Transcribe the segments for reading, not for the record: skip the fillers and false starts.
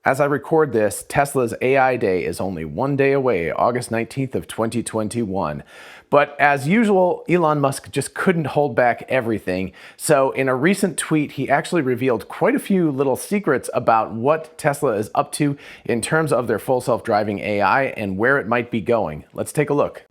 As I record this, Tesla's AI Day is only one day away, August 19th of 2021. But as usual, Elon Musk just couldn't hold back everything. So in a recent tweet, he actually revealed quite a few little secrets about what Tesla is up to in terms of their full self-driving AI and where it might be going. Let's take a look.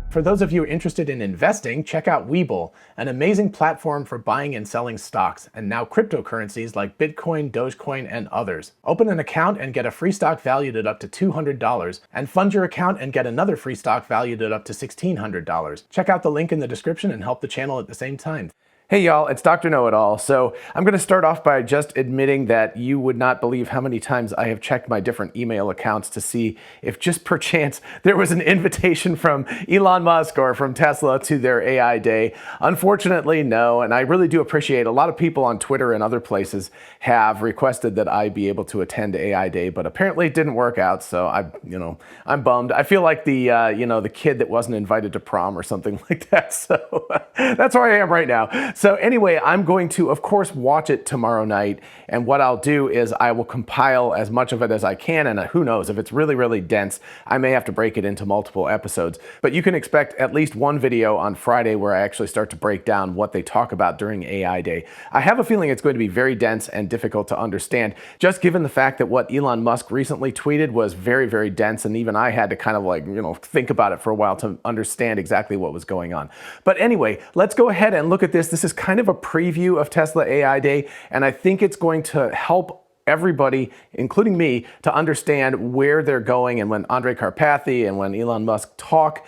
For those of you interested in investing, check out WeBull, an amazing platform for buying and selling stocks, and now cryptocurrencies like Bitcoin, Dogecoin, and others. Open an account and get a free stock valued at up to $200, and fund your account and get another free stock valued at up to $1,600. Check out the link in the description and help the channel at the same time. Hey y'all, it's Dr. Know-It-All. So I'm going to start off by just admitting that you would not believe how many times I have checked my different email accounts to see if just perchance there was an invitation from Elon Musk or from Tesla to their AI Day. Unfortunately, no, and I really do appreciate a lot of people on Twitter and other places have requested that I be able to attend AI Day, but apparently it didn't work out, so I'm bummed. I feel like the kid that wasn't invited to prom or something like that, so that's where I am right now. So anyway, I'm going to, of course, watch it tomorrow night, and what I'll do is I will compile as much of it as I can, and who knows, if it's really, really dense, I may have to break it into multiple episodes. But you can expect at least one video on Friday where I actually start to break down what they talk about during AI Day. I have a feeling it's going to be very dense and difficult to understand, just given the fact that what Elon Musk recently tweeted was very, very dense, and even I had to kind of think about it for a while to understand exactly what was going on. But anyway, let's go ahead and look at this. This is kind of a preview of Tesla AI Day, and I think it's going to help everybody, including me, to understand where they're going. And when Andrej Karpathy and when Elon Musk talk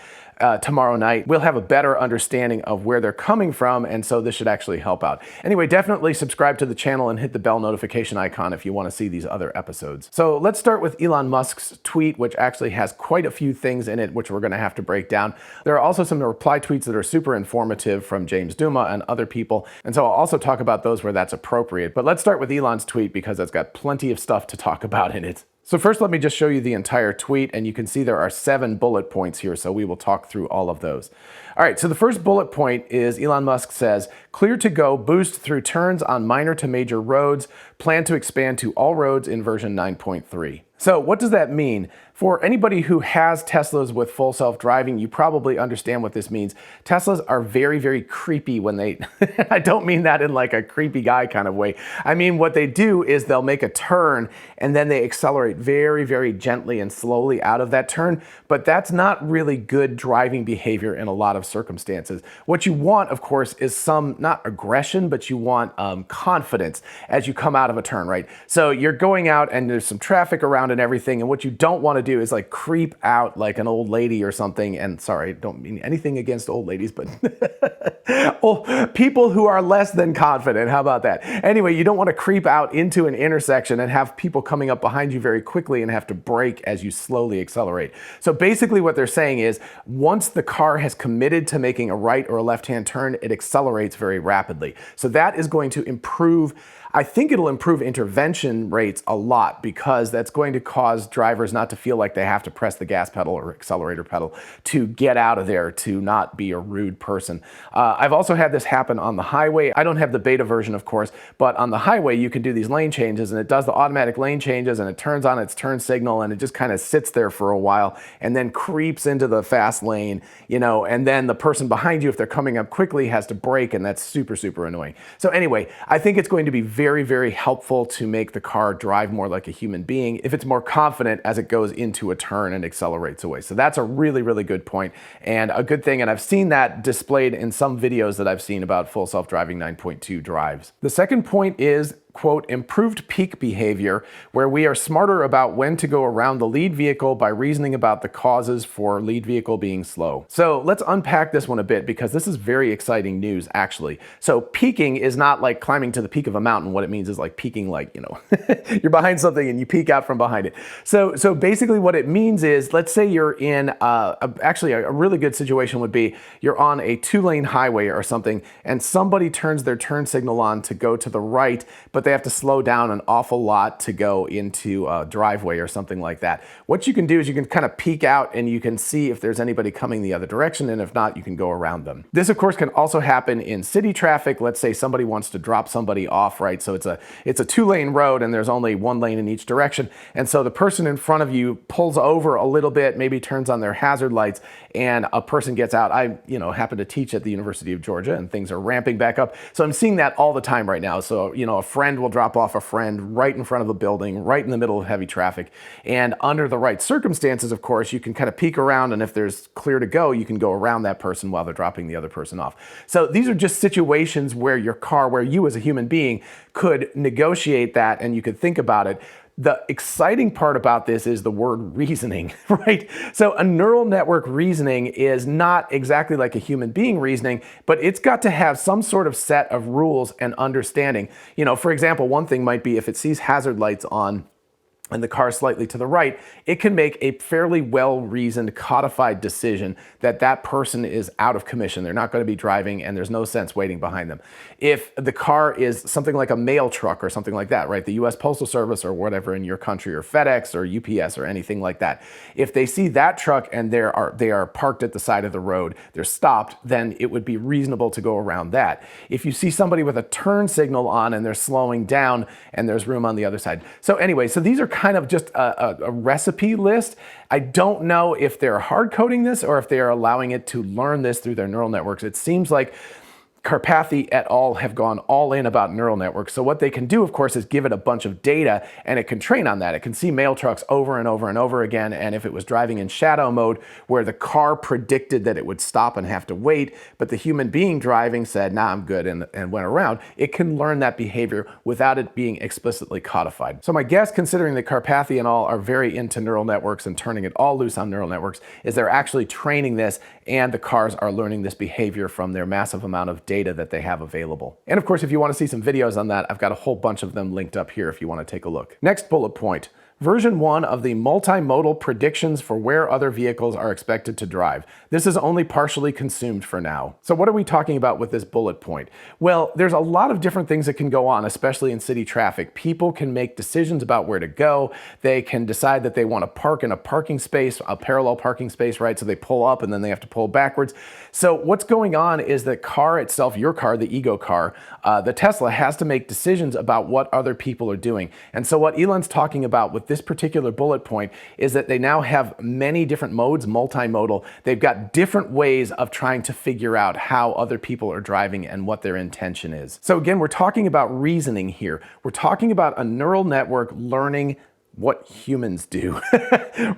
tomorrow night, we'll have a better understanding of where they're coming from, and so this should actually help out. Anyway, definitely subscribe to the channel and hit the bell notification icon if you want to see these other episodes. So let's start with Elon Musk's tweet, which actually has quite a few things in it, which we're going to have to break down. There are also some reply tweets that are super informative from James Douma and other people, and so I'll also talk about those where that's appropriate. But let's start with Elon's tweet because it's got plenty of stuff to talk about in it. So first, let me just show you the entire tweet, and you can see there are 7 bullet points here, so we will talk through all of those. All right, so the first bullet point is Elon Musk says, clear to go, boost through turns on minor to major roads, plan to expand to all roads in version 9.3. So what does that mean? For anybody who has Teslas with full self-driving, you probably understand what this means. Teslas are very, very creepy when they, I don't mean that in like a creepy guy kind of way. I mean, what they do is they'll make a turn and then they accelerate very, very gently and slowly out of that turn. But that's not really good driving behavior in a lot of circumstances. What you want, of course, is some, not aggression, but you want confidence as you come out of a turn, right? So you're going out and there's some traffic around and everything, and what you don't want to do is like creep out like an old lady or something. And sorry, don't mean anything against old ladies, but people who are less than confident. How about that? Anyway, you don't want to creep out into an intersection and have people coming up behind you very quickly and have to brake as you slowly accelerate. So basically what they're saying is once the car has committed to making a right or a left-hand turn, it accelerates very rapidly. So that is going to improve, I think it'll improve intervention rates a lot, because that's going to cause drivers not to feel like they have to press the gas pedal or accelerator pedal to get out of there, to not be a rude person. I've also had this happen on the highway. I don't have the beta version, of course, but on the highway you can do these lane changes, and it does the automatic lane changes, and it turns on its turn signal, and it just kind of sits there for a while and then creeps into the fast lane, and then the person behind you, if they're coming up quickly, has to brake, and that's super, super annoying. So anyway, I think it's going to be very, very helpful to make the car drive more like a human being if it's more confident as it goes into a turn and accelerates away. So that's a really, really good point and a good thing. And I've seen that displayed in some videos that I've seen about full self-driving 9.2 drives. The second point is, quote, improved peak behavior, where we are smarter about when to go around the lead vehicle by reasoning about the causes for lead vehicle being slow. So let's unpack this one a bit, because this is very exciting news, actually. So peaking is not like climbing to the peak of a mountain. What it means is like peaking, like, you're behind something and you peek out from behind it. So basically what it means is, let's say you're in, actually a really good situation would be you're on a 2-lane highway or something, and somebody turns their turn signal on to go to the right, but but they have to slow down an awful lot to go into a driveway or something like that. What you can do is you can kind of peek out and you can see if there's anybody coming the other direction, and if not, you can go around them. This, of course, can also happen in city traffic. Let's say somebody wants to drop somebody off, right? So it's a 2-lane road and there's only 1 lane in each direction. And so the person in front of you pulls over a little bit, maybe turns on their hazard lights, and a person gets out. I, happen to teach at the University of Georgia, and things are ramping back up. So I'm seeing that all the time right now. So, a friend will drop off a friend right in front of a building, right in the middle of heavy traffic. And under the right circumstances, of course, you can kind of peek around, and if there's clear to go, you can go around that person while they're dropping the other person off. So these are just situations where where you as a human being could negotiate that, and you could think about it. The exciting part about this is the word reasoning, right? So a neural network reasoning is not exactly like a human being reasoning, but it's got to have some sort of set of rules and understanding. For example, one thing might be if it sees hazard lights on and the car slightly to the right, it can make a fairly well-reasoned, codified decision that that person is out of commission. They're not going to be driving, and there's no sense waiting behind them. If the car is something like a mail truck or something like that, right? The US Postal Service or whatever in your country, or FedEx or UPS or anything like that. If they see that truck and they are parked at the side of the road, they're stopped, then it would be reasonable to go around that. If you see somebody with a turn signal on and they're slowing down and there's room on the other side. So anyway, so these are kind of just a recipe list. I don't know if they're hard coding this or if they are allowing it to learn this through their neural networks. It seems like Karpathy et al. Have gone all in about neural networks. So what they can do, of course, is give it a bunch of data, and it can train on that. It can see mail trucks over and over and over again, and if it was driving in shadow mode where the car predicted that it would stop and have to wait, but the human being driving said, nah, I'm good, and went around, it can learn that behavior without it being explicitly codified. So my guess, considering that Karpathy and all are very into neural networks and turning it all loose on neural networks, is they're actually training this, and the cars are learning this behavior from their massive amount of data that they have available. And of course, if you want to see some videos on that, I've got a whole bunch of them linked up here if you want to take a look. Next bullet point. Version 1 of the multimodal predictions for where other vehicles are expected to drive. This is only partially consumed for now. So what are we talking about with this bullet point? Well, there's a lot of different things that can go on, especially in city traffic. People can make decisions about where to go. They can decide that they want to park in a parking space, a parallel parking space, right? So they pull up and then they have to pull backwards. So what's going on is the car itself, your car, the ego car, the Tesla, has to make decisions about what other people are doing. And so what Elon's talking about with this particular bullet point is that they now have many different modes, multimodal. They've got different ways of trying to figure out how other people are driving and what their intention is. So again, we're talking about reasoning here. We're talking about a neural network learning what humans do,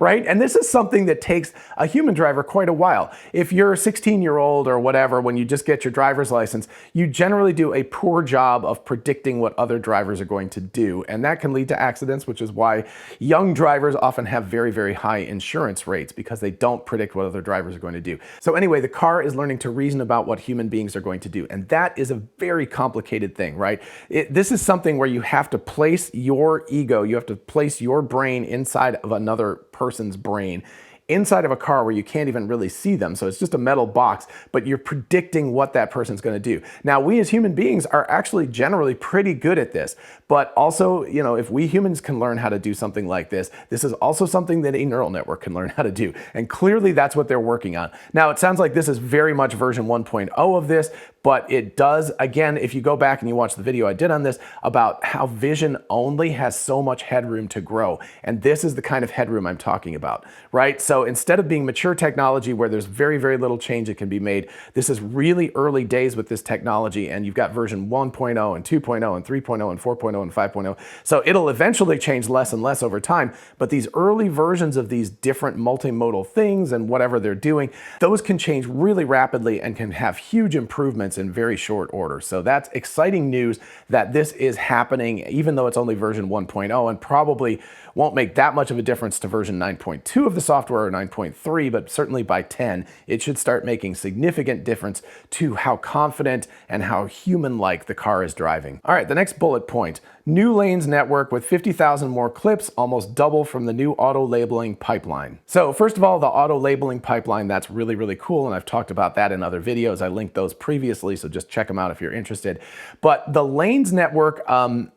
right? And this is something that takes a human driver quite a while. If you're a 16-year-old or whatever, when you just get your driver's license, you generally do a poor job of predicting what other drivers are going to do. And that can lead to accidents, which is why young drivers often have very, very high insurance rates, because they don't predict what other drivers are going to do. So anyway, the car is learning to reason about what human beings are going to do. And that is a very complicated thing, right? This is something where you have to place your ego, you have to place your brain inside of another person's brain, inside of a car where you can't even really see them. So it's just a metal box, but you're predicting what that person's going to do. Now, we as human beings are actually generally pretty good at this, but also, if we humans can learn how to do something like this, this is also something that a neural network can learn how to do. And clearly that's what they're working on. Now, it sounds like this is very much version 1.0 of this, but it does, again, if you go back and you watch the video I did on this about how vision only has so much headroom to grow. And this is the kind of headroom I'm talking about, right? So instead of being mature technology where there's very, very little change that can be made, this is really early days with this technology, and you've got version 1.0 and 2.0 and 3.0 and 4.0 and 5.0. So it'll eventually change less and less over time, but these early versions of these different multimodal things and whatever they're doing, those can change really rapidly and can have huge improvements in very short order. So that's exciting news that this is happening, even though it's only version 1.0 and probably won't make that much of a difference to version 9.2 of the software or 9.3, but certainly by 10, it should start making significant difference to how confident and how human-like the car is driving. All right, the next bullet point. New lanes network with 50,000 more clips, almost double from the new auto labeling pipeline. So first of all, the auto labeling pipeline, that's really, really cool. And I've talked about that in other videos. I linked those previously tremendously, so just check them out if you're interested. But the lanes network, I'm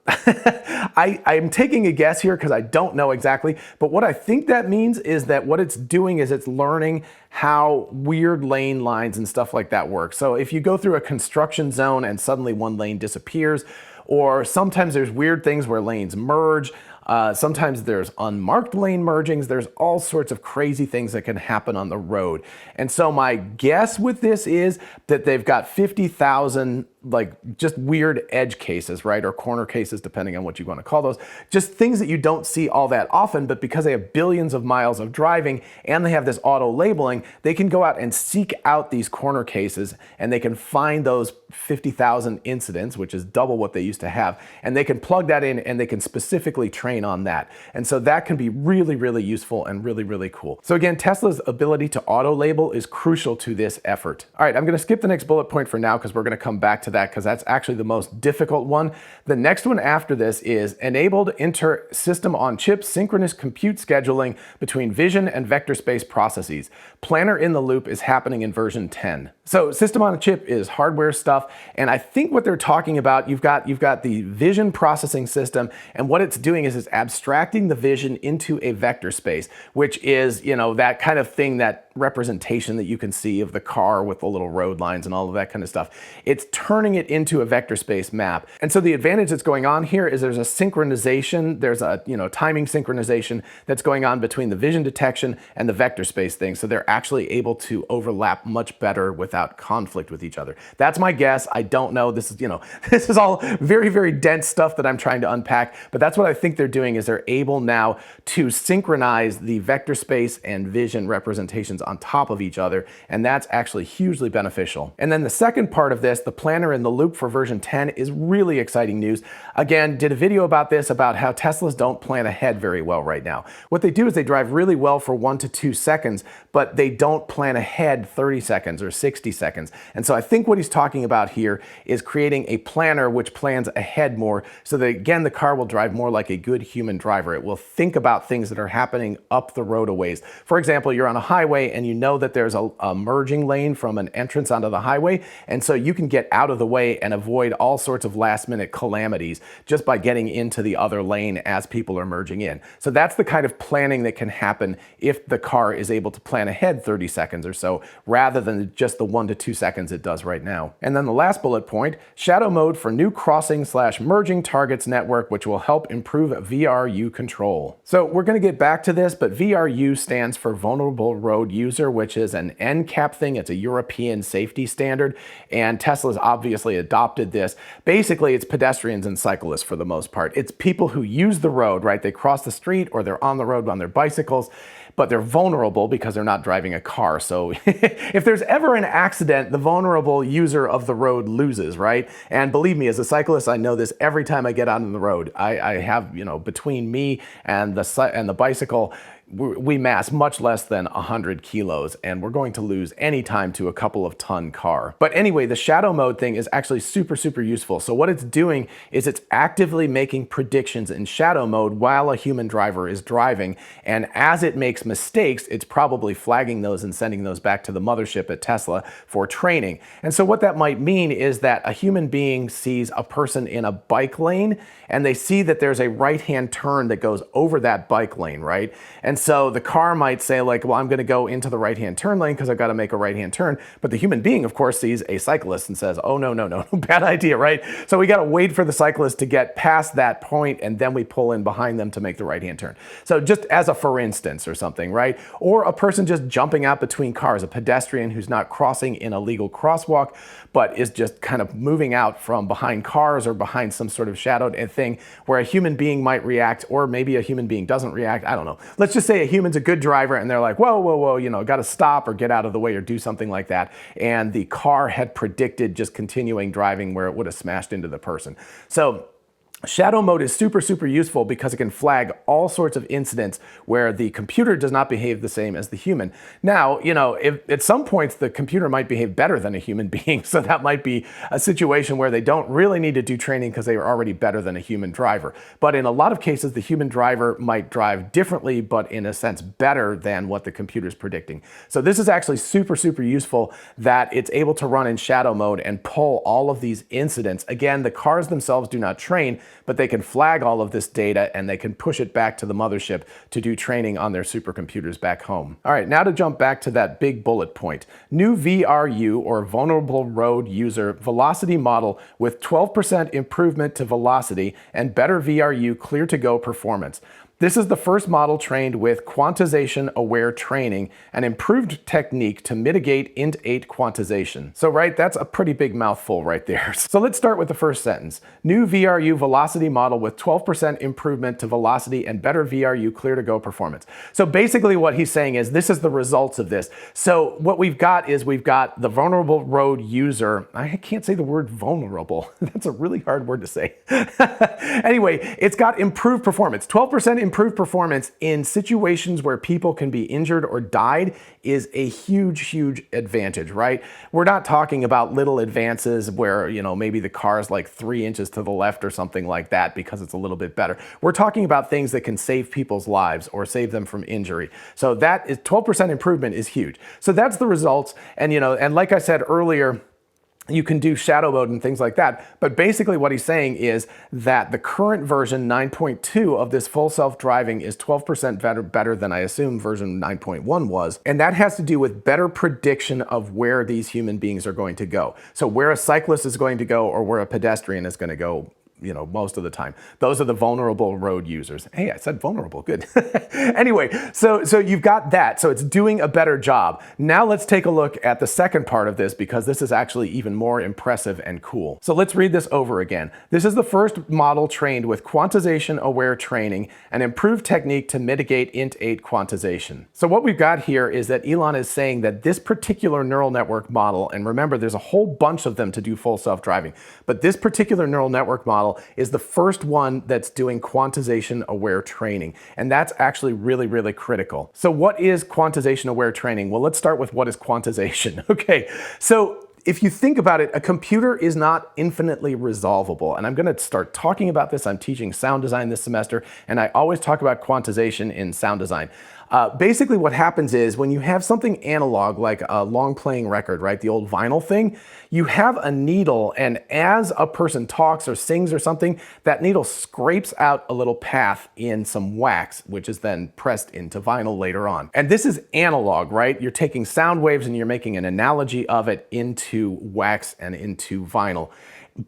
taking a guess here because I don't know exactly, but what I think that means is that what it's doing is it's learning how weird lane lines and stuff like that work. So if you go through a construction zone and suddenly one lane disappears, or sometimes there's weird things where lanes merge, sometimes there's unmarked lane mergings, there's all sorts of crazy things that can happen on the road. And so my guess with this is that they've got 50,000 like just weird edge cases, right? Or corner cases, depending on what you want to call those. Just things that you don't see all that often, but because they have billions of miles of driving and they have this auto labeling, they can go out and seek out these corner cases and they can find those 50,000 incidents, which is double what they used to have. And they can plug that in and they can specifically train on that. And so that can be really, really useful and really, really cool. So again, Tesla's ability to auto label is crucial to this effort. All right, I'm going to skip the next bullet point for now because we're going to come back to that because that's actually the most difficult one. The next one after this is enabled inter-system on chip synchronous compute scheduling between vision and vector space processes. Planner in the loop is happening in version 10. So system on a chip is hardware stuff, and I think what they're talking about, you've got the vision processing system, and what it's doing is it's abstracting the vision into a vector space, which is, you know, that kind of thing, that representation that you can see of the car with the little road lines and all of that kind of stuff. It's turning it into a vector space map. And so the advantage that's going on here is there's a synchronization, there's a, you know, timing synchronization that's going on between the vision detection and the vector space thing. So they're actually able to overlap much better without conflict with each other. That's my guess. I don't know. This is, you know, this is all very, very dense stuff that I'm trying to unpack, but that's what I think they're doing, is they're able now to synchronize the vector space and vision representations on top of each other, and that's actually hugely beneficial. And then the second part of this, the planner in the loop for version 10, is really exciting news. Again, did a video about this, about how Teslas don't plan ahead very well right now. What they do is they drive really well for 1 to 2 seconds, but they don't plan ahead 30 seconds or 60 seconds. And so I think what he's talking about here is creating a planner which plans ahead more, so that again, the car will drive more like a good human driver. It will think about things that are happening up the roadaways. For example, you're on a highway and you know that there's a merging lane from an entrance onto the highway, and so you can get out of the way and avoid all sorts of last minute calamities just by getting into the other lane as people are merging in. So that's the kind of planning that can happen if the car is able to plan ahead 30 seconds or so, rather than just the 1 to 2 seconds it does right now. And then the last bullet point, shadow mode for new crossing/merging targets network, which will help improve VRU control. So we're going to get back to this, but VRU stands for Vulnerable Road User, which is an NCAP thing. It's a European safety standard, and Tesla's obviously adopted this. Basically, it's pedestrians and cyclists for the most part. It's people who use the road, right? They cross the street or they're on the road on their bicycles, but they're vulnerable because they're not driving a car. So if there's ever an accident, the vulnerable user of the road loses, right? And believe me, as a cyclist, I know this every time I get out on the road. I have, you know, between me and the bicycle, we mass much less than 100 kilos, and we're going to lose any time to a couple of ton car. But anyway, the shadow mode thing is actually super, super useful. So what it's doing is it's actively making predictions in shadow mode while a human driver is driving. And as it makes mistakes, it's probably flagging those and sending those back to the mothership at Tesla for training. And so what that might mean is that a human being sees a person in a bike lane and they see that there's a right-hand turn that goes over that bike lane, right? And so the car might say like, well, I'm going to go into the right-hand turn lane because I've got to make a right-hand turn. But the human being, of course, sees a cyclist and says, oh, no, no, no, bad idea, right? So we got to wait for the cyclist to get past that point, and then we pull in behind them to make the right-hand turn. So just as a for instance or something, right? Or a person just jumping out between cars, a pedestrian who's not crossing in a legal crosswalk, but is just kind of moving out from behind cars or behind some sort of shadowed thing where a human being might react, or maybe a human being doesn't react. I don't know. Let's just say a human's a good driver and they're like, whoa, whoa, whoa, you know, got to stop or get out of the way or do something like that. And the car had predicted just continuing driving where it would have smashed into the person. So Shadow mode is super useful because it can flag all sorts of incidents where the computer does not behave the same as the human. Now, at some points the computer might behave better than a human being, so that might be a situation where they don't really need to do training because they are already better than a human driver. But in a lot of cases, the human driver might drive differently, but in a sense better than what the computer's predicting. So this is actually super useful that it's able to run in shadow mode and pull all of these incidents. Again, the cars themselves do not train, but they can flag all of this data and they can push it back to the mothership to do training on their supercomputers back home. All right, now to jump back to that big bullet point. New VRU, or Vulnerable Road User Velocity Model with 12% improvement to velocity and better VRU clear-to-go performance. This is the first model trained with quantization-aware training, an improved technique to mitigate int8 quantization. So right, that's a pretty big mouthful right there. So let's start with the first sentence. New VRU velocity model with 12% improvement to velocity and better VRU clear-to-go performance. So basically what he's saying is this is the results of this. So what we've got is we've got the vulnerable road user. I can't say the word vulnerable. That's a really hard word to say. Anyway, it's got improved performance. 12% improved performance in situations where people can be injured or died is a huge advantage, right? We're not talking about little advances where, maybe the car's like 3 inches to the left or something like that because it's a little bit better. We're talking about things that can save people's lives or save them from injury. So that is 12% improvement is huge. So that's the results. And, and like I said earlier, you can do shadow mode and things like that. But basically what he's saying is that the current version 9.2 of this full self-driving is 12% better than I assume version 9.1 was. And that has to do with better prediction of where these human beings are going to go. So where a cyclist is going to go or where a pedestrian is going to go, most of the time. Those are the vulnerable road users. Hey, I said vulnerable, good. Anyway, so you've got that. So it's doing a better job. Now let's take a look at the second part of this because this is actually even more impressive and cool. So let's read this over again. This is the first model trained with quantization-aware training, an improved technique to mitigate int8 quantization. So what we've got here is that Elon is saying that this particular neural network model, and remember there's a whole bunch of them to do full self-driving, but this particular neural network model is the first one that's doing quantization-aware training. And that's actually really critical. So what is quantization-aware training? Well, let's start with what is quantization. Okay, so if you think about it, a computer is not infinitely resolvable. And I'm gonna start talking about this. I'm teaching sound design this semester, and I always talk about quantization in sound design. Basically what happens is when you have something analog like a long playing record, right, the old vinyl thing, you have a needle, and as a person talks or sings or something, that needle scrapes out a little path in some wax, which is then pressed into vinyl later on. And this is analog, right? You're taking sound waves and you're making an analogy of it into wax and into vinyl.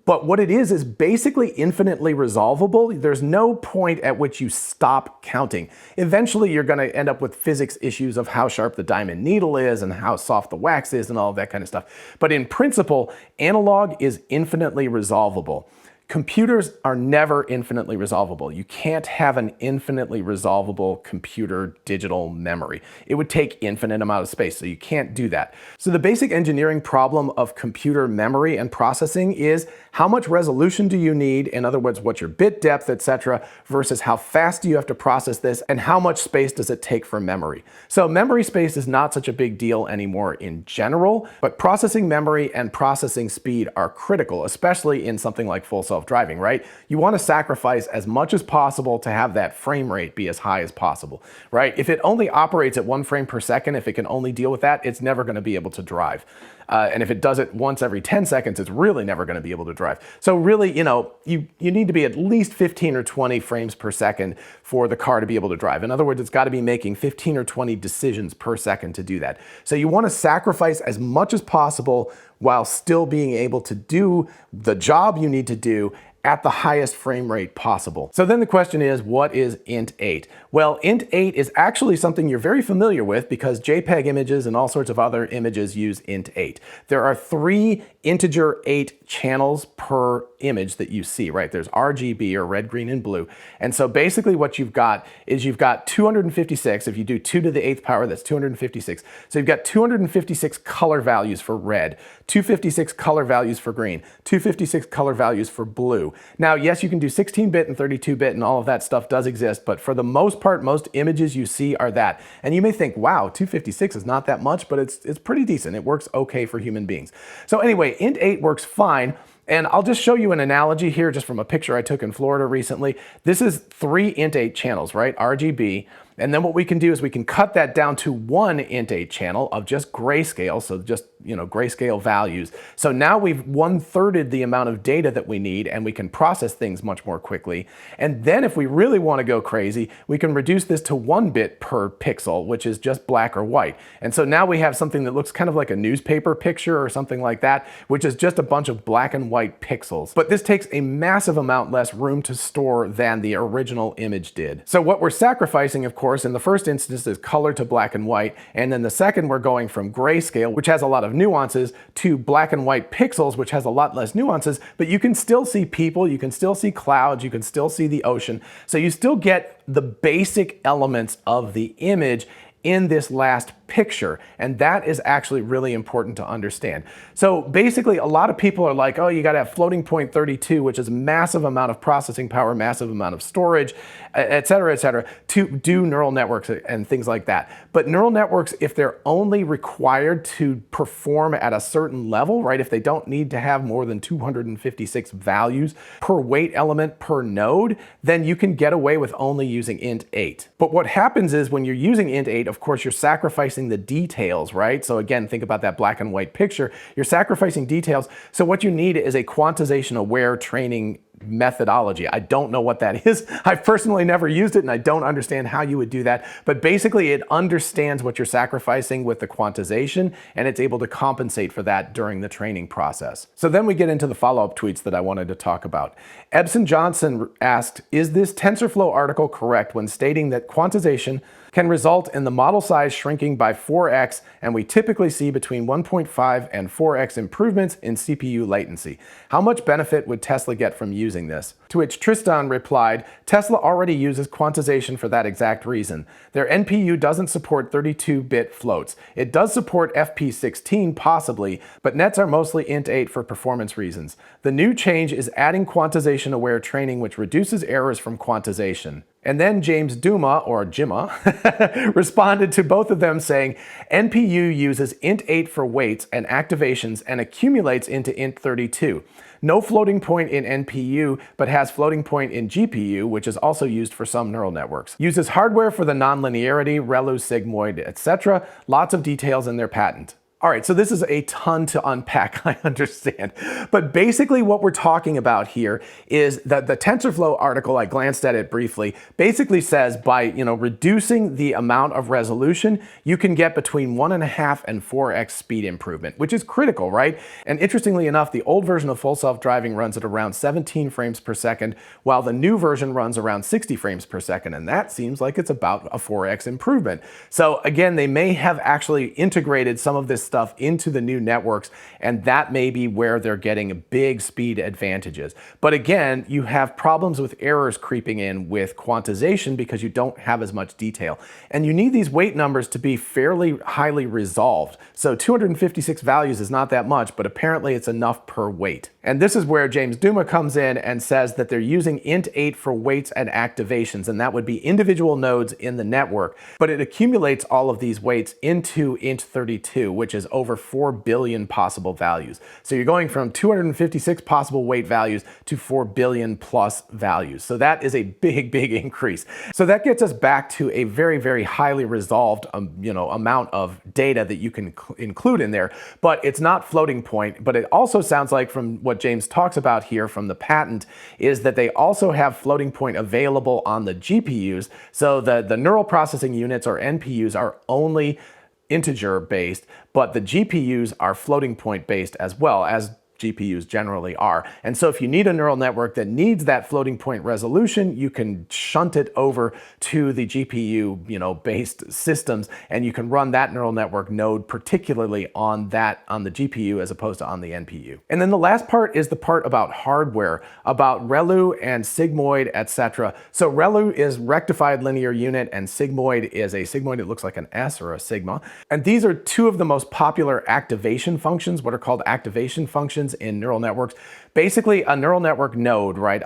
But what it is basically infinitely resolvable. There's no point at which you stop counting. Eventually, you're going to end up with physics issues of how sharp the diamond needle is and how soft the wax is and all of that kind of stuff. But in principle, analog is infinitely resolvable. Computers are never infinitely resolvable. You can't have an infinitely resolvable computer digital memory. It would take infinite amount of space, so you can't do that. So the basic engineering problem of computer memory and processing is how much resolution do you need, in other words, what's your bit depth, etc., versus how fast do you have to process this, and how much space does it take for memory. So memory space is not such a big deal anymore in general, but processing memory and processing speed are critical, especially in something like full self-driving, right? You want to sacrifice as much as possible to have that frame rate be as high as possible, right? If it only operates at 1 frame per second, if it can only deal with that, it's never going to be able to drive. And if it does it once every 10 seconds, it's really never going to be able to drive. So really, you need to be at least 15 or 20 frames per second for the car to be able to drive. In other words, it's got to be making 15 or 20 decisions per second to do that. So you want to sacrifice as much as possible while still being able to do the job you need to do at the highest frame rate possible. So then the question is, what is int8? Well, int8 is actually something you're very familiar with because JPEG images and all sorts of other images use int8. There are 3 integer 8 channels per image that you see, right? There's RGB, or red, green, and blue. And so basically what you've got is you've got 256. If you do 2 to the 8th power, that's 256. So you've got 256 color values for red, 256 color values for green, 256 color values for blue. ReLU. Now, yes, you can do 16-bit and 32-bit and all of that stuff does exist, but for the most part, most images you see are that. And you may think, wow, 256 is not that much, but it's pretty decent. It works okay for human beings. So anyway, int8 works fine. And I'll just show you an analogy here just from a picture I took in Florida recently. This is 3 int8 channels, right? RGB. And then what we can do is we can cut that down to 1 int8 channel of just grayscale, so just, grayscale values. So now we've 1/3ed the amount of data that we need, and we can process things much more quickly. And then if we really want to go crazy, we can reduce this to 1 bit per pixel, which is just black or white. And so now we have something that looks kind of like a newspaper picture or something like that, which is just a bunch of black and white pixels. But this takes a massive amount less room to store than the original image did. So what we're sacrificing, of course, in the first instance is color to black and white, and then the second we're going from grayscale, which has a lot of nuances, to black and white pixels, which has a lot less nuances, but you can still see people, you can still see clouds, you can still see the ocean, so you still get the basic elements of the image in this last picture, and that is actually really important to understand. So basically, a lot of people are like, oh, you got to have floating point 32, which is a massive amount of processing power, massive amount of storage, et cetera, to do neural networks and things like that. But neural networks, if they're only required to perform at a certain level, right, if they don't need to have more than 256 values per weight element per node, then you can get away with only using int8. But what happens is when you're using int8, of course, you're sacrificing the details, right? So again, think about that black and white picture. You're sacrificing details. So what you need is a quantization-aware training methodology. I don't know what that is. I've personally never used it and I don't understand how you would do that, but basically it understands what you're sacrificing with the quantization and it's able to compensate for that during the training process. So then we get into the follow-up tweets that I wanted to talk about. Ebson Johnson asked, is this TensorFlow article correct when stating that quantization can result in the model size shrinking by 4x, and we typically see between 1.5 and 4x improvements in CPU latency? How much benefit would Tesla get from using this? To which Tristan replied, Tesla already uses quantization for that exact reason. Their NPU doesn't support 32-bit floats. It does support FP16 possibly, but nets are mostly int8 for performance reasons. The new change is adding quantization-aware training, which reduces errors from quantization. And then James Douma, or Jimma, responded to both of them saying, NPU uses int8 for weights and activations and accumulates into int32. No floating point in NPU, but has floating point in GPU, which is also used for some neural networks. Uses hardware for the nonlinearity, ReLU, Sigmoid, etc. Lots of details in their patent. All right, so this is a ton to unpack, I understand. But basically what we're talking about here is that the TensorFlow article, I glanced at it briefly, basically says by reducing the amount of resolution, you can get between 1.5 and 4x speed improvement, which is critical, right? And interestingly enough, the old version of full self-driving runs at around 17 frames per second, while the new version runs around 60 frames per second, and that seems like it's about a 4x improvement. So again, they may have actually integrated some of this stuff into the new networks, and that may be where they're getting big speed advantages. But again, you have problems with errors creeping in with quantization because you don't have as much detail. And you need these weight numbers to be fairly highly resolved. So 256 values is not that much, but apparently it's enough per weight. And this is where James Douma comes in and says that they're using int8 for weights and activations, and that would be individual nodes in the network, but it accumulates all of these weights into int32, which is over 4 billion possible values. So you're going from 256 possible weight values to 4 billion plus values. So that is a big, big increase. So that gets us back to a very, very highly resolved amount of data that you can include in there, but it's not floating point. But it also sounds like from what James talks about here from the patent is that they also have floating point available on the GPUs. So the neural processing units, or NPUs, are only integer based, but the GPUs are floating point based as well, as GPUs generally are. And so if you need a neural network that needs that floating point resolution, you can shunt it over to the GPU, based systems, and you can run that neural network node particularly on the GPU as opposed to on the NPU. And then the last part is the part about hardware, about ReLU and Sigmoid, etc. So ReLU is rectified linear unit, and Sigmoid is a Sigmoid. It looks like an S or a sigma. And these are two of the most popular activation functions, what are called activation functions happens in neural networks. Basically, a neural network node, right,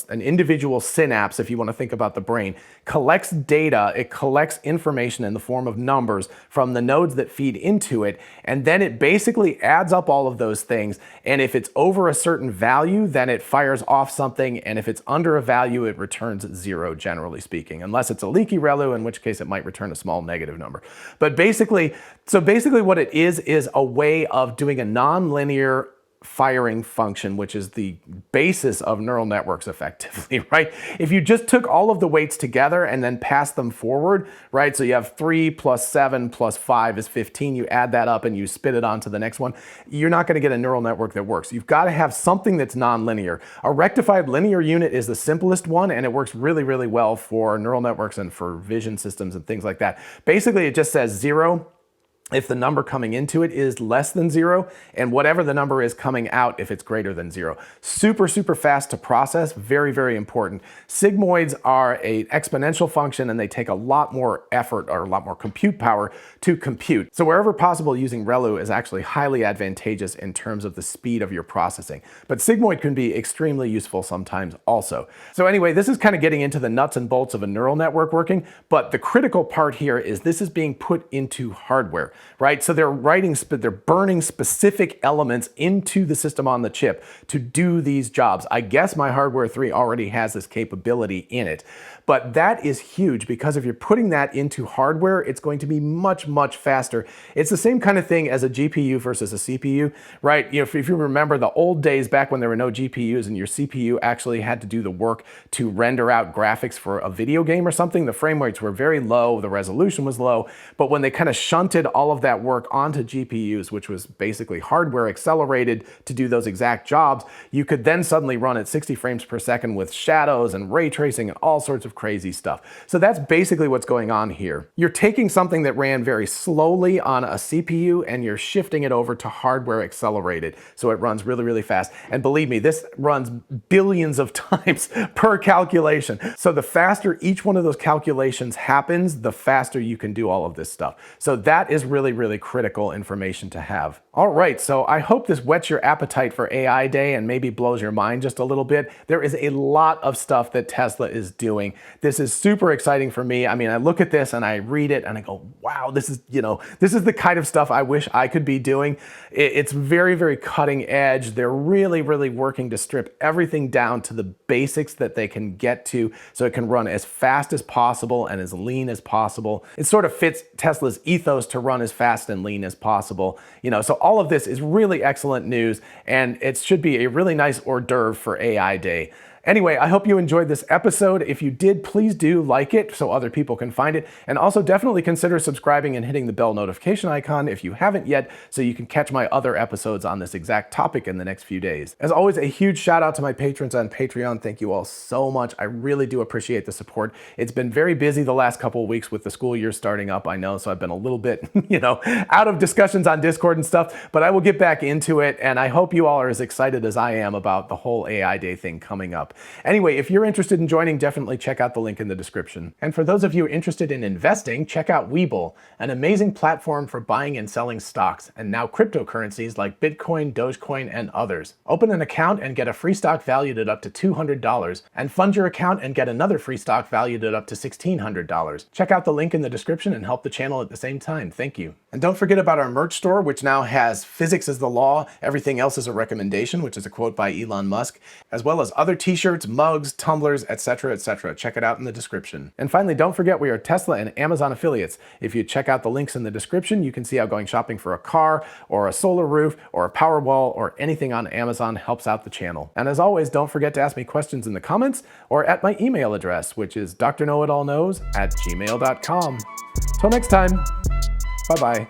an individual synapse, if you want to think about the brain, collects data, it collects information in the form of numbers from the nodes that feed into it, and then it basically adds up all of those things, and if it's over a certain value, then it fires off something, and if it's under a value, it returns 0, generally speaking, unless it's a leaky ReLU, in which case it might return a small negative number. But basically what it is a way of doing a nonlinear firing function, which is the basis of neural networks effectively, right? If you just took all of the weights together and then passed them forward, right? So you have 3 plus 7 plus 5 is 15. You add that up and you spit it onto the next one. You're not going to get a neural network that works. You've got to have something that's nonlinear. A rectified linear unit is the simplest one, and it works really, really well for neural networks and for vision systems and things like that. Basically, it just says 0 if the number coming into it is less than 0, and whatever the number is coming out if it's greater than 0. Super, super fast to process, very, very important. Sigmoids are an exponential function, and they take a lot more effort or a lot more compute power to compute. So wherever possible, using ReLU is actually highly advantageous in terms of the speed of your processing. But Sigmoid can be extremely useful sometimes also. So anyway, this is kind of getting into the nuts and bolts of a neural network working, but the critical part here is this is being put into hardware. Right? So they're burning specific elements into the system on the chip to do these jobs. I guess my hardware 3 already has this capability in it. But that is huge, because if you're putting that into hardware, it's going to be much, much faster. It's the same kind of thing as a GPU versus a CPU, right? You know, if you remember the old days back when there were no GPUs and your CPU actually had to do the work to render out graphics for a video game or something, the frame rates were very low, the resolution was low, but when they kind of shunted all of that work onto GPUs, which was basically hardware accelerated to do those exact jobs, you could then suddenly run at 60 frames per second with shadows and ray tracing and all sorts of crazy stuff. So that's basically what's going on here. You're taking something that ran very slowly on a CPU and you're shifting it over to hardware accelerated. So it runs really, really fast. And believe me, this runs billions of times per calculation. So the faster each one of those calculations happens, the faster you can do all of this stuff. So that is really, really critical information to have. All right, so I hope this whets your appetite for AI Day and maybe blows your mind just a little bit. There is a lot of stuff that Tesla is doing. This is super exciting for me. I mean, I look at this and I read it and I go, wow, this is the kind of stuff I wish I could be doing. It's very, very cutting edge. They're really, really working to strip everything down to the basics that they can get to so it can run as fast as possible and as lean as possible. It sort of fits Tesla's ethos to run as fast and lean as possible. So all of this is really excellent news, and it should be a really nice hors d'oeuvre for AI Day. Anyway, I hope you enjoyed this episode. If you did, please do like it so other people can find it. And also definitely consider subscribing and hitting the bell notification icon if you haven't yet, so you can catch my other episodes on this exact topic in the next few days. As always, a huge shout out to my patrons on Patreon. Thank you all so much. I really do appreciate the support. It's been very busy the last couple of weeks with the school year starting up, I know, so I've been a little bit, out of discussions on Discord and stuff, but I will get back into it, and I hope you all are as excited as I am about the whole AI Day thing coming up. Anyway, if you're interested in joining, definitely check out the link in the description. And for those of you interested in investing, check out WeBull, an amazing platform for buying and selling stocks, and now cryptocurrencies like Bitcoin, Dogecoin, and others. Open an account and get a free stock valued at up to $200, and fund your account and get another free stock valued at up to $1,600. Check out the link in the description and help the channel at the same time. Thank you. And don't forget about our merch store, which now has "Physics is the Law, Everything Else is a Recommendation," which is a quote by Elon Musk, as well as other t-shirts, mugs, tumblers, etc., etc. Check it out in the description. And finally, don't forget we are Tesla and Amazon affiliates. If you check out the links in the description, you can see how going shopping for a car or a solar roof or a power wall or anything on Amazon helps out the channel. And as always, don't forget to ask me questions in the comments or at my email address, which is drknowitallknows@gmail.com. Till next time, bye-bye.